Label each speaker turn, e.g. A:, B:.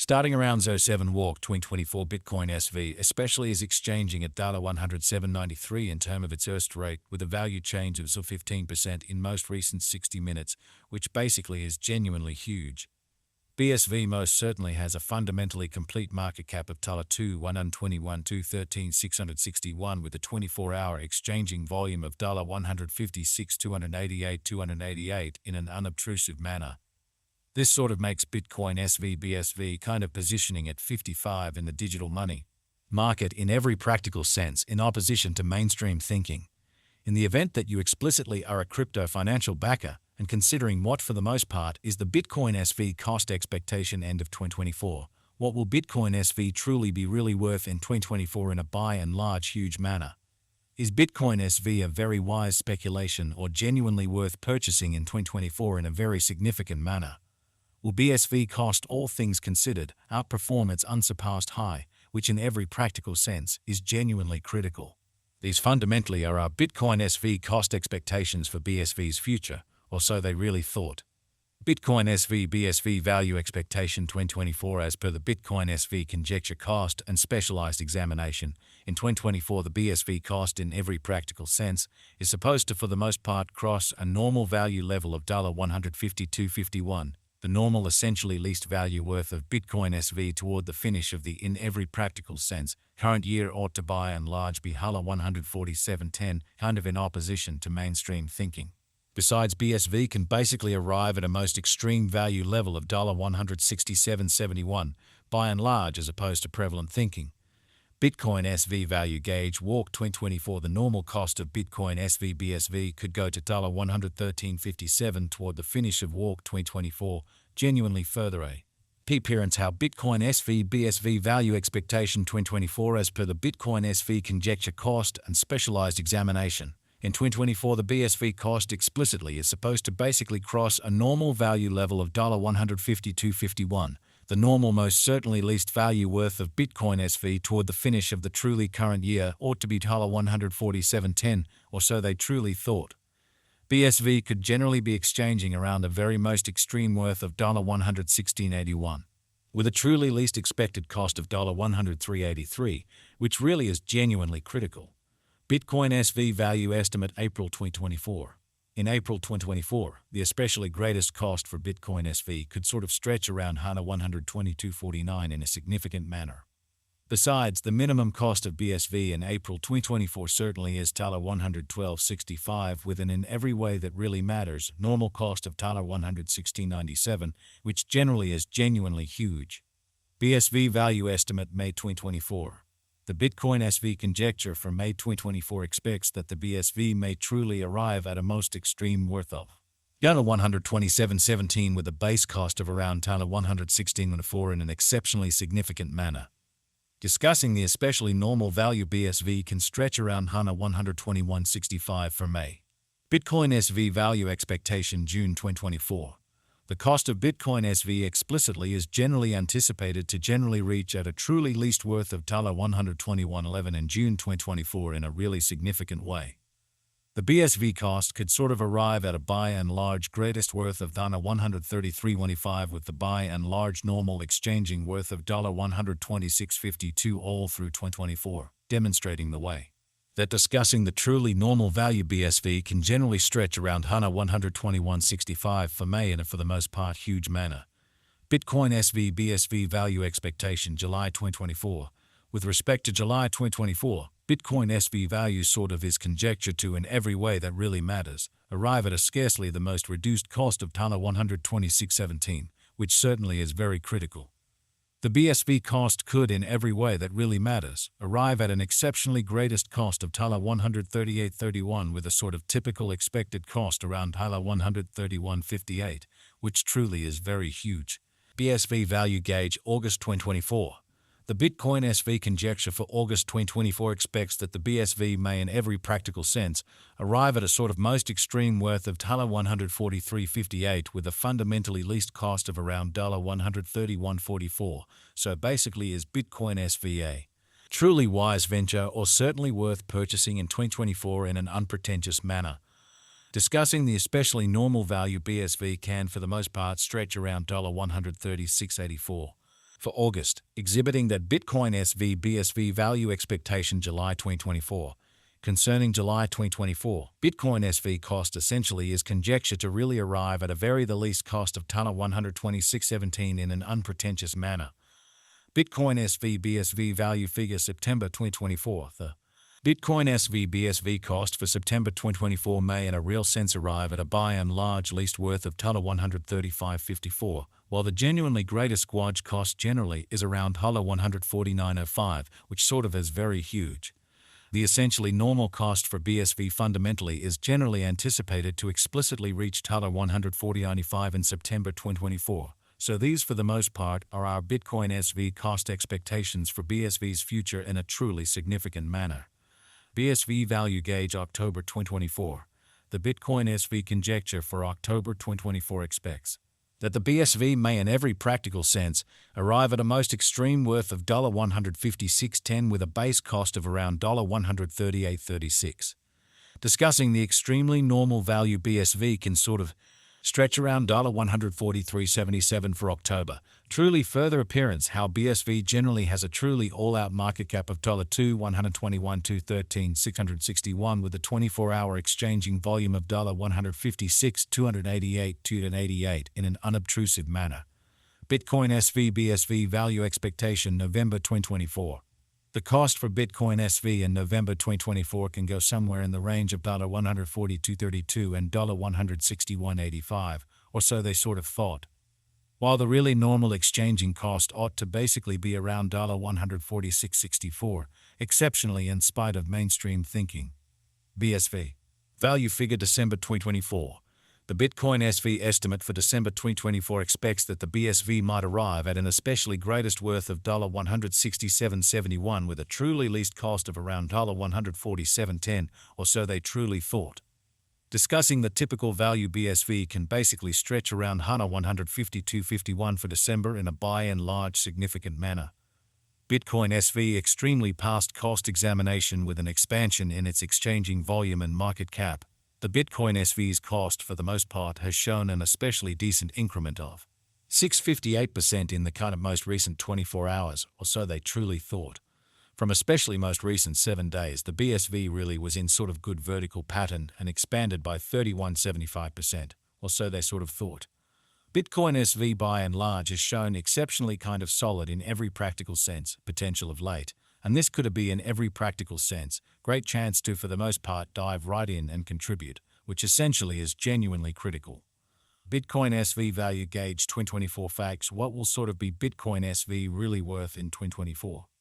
A: Starting around 07 walk 2024 Bitcoin SV especially is exchanging at $107.93 in terms of its first rate with a value change of 15% in most recent 60 minutes, which basically is genuinely huge. BSV most certainly has a fundamentally complete market cap of $121,213,661 with a 24-hour exchanging volume of $156,288 in an unobtrusive manner. This sort of makes Bitcoin SV BSV kind of positioning at 55 in the digital money market in every practical sense in opposition to mainstream thinking. In the event that you explicitly are a crypto financial backer and considering what for the most part is the Bitcoin SV cost expectation end of 2024, what will Bitcoin SV truly be really worth in 2024 in a by and large huge manner? Is Bitcoin SV a very wise speculation or genuinely worth purchasing in 2024 in a very significant manner? Will BSV cost, all things considered, outperform its unsurpassed high, which in every practical sense is genuinely critical? These fundamentally are our Bitcoin SV cost expectations for BSV's future, or so they really thought. Bitcoin SV BSV value expectation 2024 as per the Bitcoin SV conjecture cost and specialized examination. In 2024 the BSV cost in every practical sense is supposed to for the most part cross a normal value level of $152.51. The normal essentially least value worth of Bitcoin SV toward the finish of the in every practical sense current year ought to by and large be $147.10, kind of in opposition to mainstream thinking. Besides, BSV can basically arrive at a most extreme value level of $167.71 by and large as opposed to prevalent thinking. Bitcoin SV value gauge walk 2024 the normal cost of Bitcoin SV BSV could go to $113.57 toward the finish of walk 2024, genuinely further a appearance how Bitcoin SV BSV value expectation 2024 as per the Bitcoin SV conjecture cost and specialized examination. In 2024 the BSV cost explicitly is supposed to basically cross a normal value level of $152.51. The normal most certainly least value worth of Bitcoin SV toward the finish of the truly current year ought to be $147.10, or so they truly thought. BSV could generally be exchanging around a very most extreme worth of $116.81, with a truly least expected cost of $103.83, which really is genuinely critical. Bitcoin SV value estimate April 2024. In April 2024, the especially greatest cost for Bitcoin SV could sort of stretch around $122.49 in a significant manner. Besides, the minimum cost of BSV in April 2024 certainly is $112.65 with an in every way that really matters normal cost of $116.97, which generally is genuinely huge. BSV value estimate May 2024. The Bitcoin SV conjecture for May 2024 expects that the BSV may truly arrive at a most extreme worth of $127.17 with a base cost of around $116.04 in an exceptionally significant manner. Discussing the especially normal value BSV can stretch around $121.65 for May. Bitcoin SV value expectation June 2024. The cost of Bitcoin SV explicitly is generally anticipated to generally reach at a truly least worth of $121.11 in June 2024 in a really significant way. The BSV cost could sort of arrive at a by and large greatest worth of $133.25 with the by and large normal exchanging worth of $126.52 all through 2024, demonstrating the way that discussing the truly normal value BSV can generally stretch around $121.65 for May in a for the most part huge manner. Bitcoin SV BSV value expectation July 2024. With respect to July 2024, Bitcoin SV value sort of is conjecture to in every way that really matters, arrive at a scarcely the most reduced cost of $126.17, which certainly is very critical. The BSV cost could, in every way that really matters, arrive at an exceptionally greatest cost of $138.31 with a sort of typical expected cost around $131.58, which truly is very huge. BSV value gauge August 2024. The Bitcoin SV conjecture for August 2024 expects that the BSV may in every practical sense arrive at a sort of most extreme worth of $143.58 with a fundamentally least cost of around $131.44, so basically is Bitcoin SV a truly wise venture or certainly worth purchasing in 2024 in an unpretentious manner. Discussing the especially normal value BSV can for the most part stretch around $136.84. for August, exhibiting that Bitcoin SV/BSV value expectation July 2024. Concerning July 2024, Bitcoin SV cost essentially is conjecture to really arrive at a very the least cost of $126.17 in an unpretentious manner. Bitcoin SV/BSV value figure September 2024. The Bitcoin SV/BSV cost for September 2024 may in a real sense arrive at a by and large least worth of $135.54, while the genuinely greatest squadge cost generally is around $149.05, which sort of is very huge. The essentially normal cost for BSV fundamentally is generally anticipated to explicitly reach $140.95 in September 2024. So these for the most part are our Bitcoin SV cost expectations for BSV's future in a truly significant manner. BSV value gauge October 2024. The Bitcoin SV conjecture for October 2024 expects that the BSV may in every practical sense arrive at a most extreme worth of $156.10 with a base cost of around $138.36. Discussing the extremely normal value BSV can sort of stretch around $143.77 for October. Truly further appearance how BSV generally has a truly all-out market cap of $121,213,661 with a 24-hour exchanging volume of $156,288 in an unobtrusive manner. Bitcoin SV/BSV value expectation November 2024. The cost for Bitcoin SV in November 2024 can go somewhere in the range of $142.32 and $161.85, or so they sort of thought. While the really normal exchanging cost ought to basically be around $146.64, exceptionally in spite of mainstream thinking. BSV. Value figure December 2024. The Bitcoin SV estimate for December 2024 expects that the BSV might arrive at an especially greatest worth of $167.71 with a truly least cost of around $147.10, or so they truly thought. Discussing the typical value BSV can basically stretch around $152.51 for December in a by and large significant manner. Bitcoin SV extremely past cost examination with an expansion in its exchanging volume and market cap. The Bitcoin SV's cost for the most part has shown an especially decent increment of 658% in the kind of most recent 24 hours, or so they truly thought. From especially most recent 7 days, the BSV really was in sort of good vertical pattern and expanded by 31.75%, or so they sort of thought. Bitcoin SV by and large has shown exceptionally kind of solid in every practical sense, potential of late, and this could be in every practical sense, great chance to for the most part dive right in and contribute, which essentially is genuinely critical. Bitcoin SV value gauge 2024 facts. What will sort of be Bitcoin SV really worth in 2024?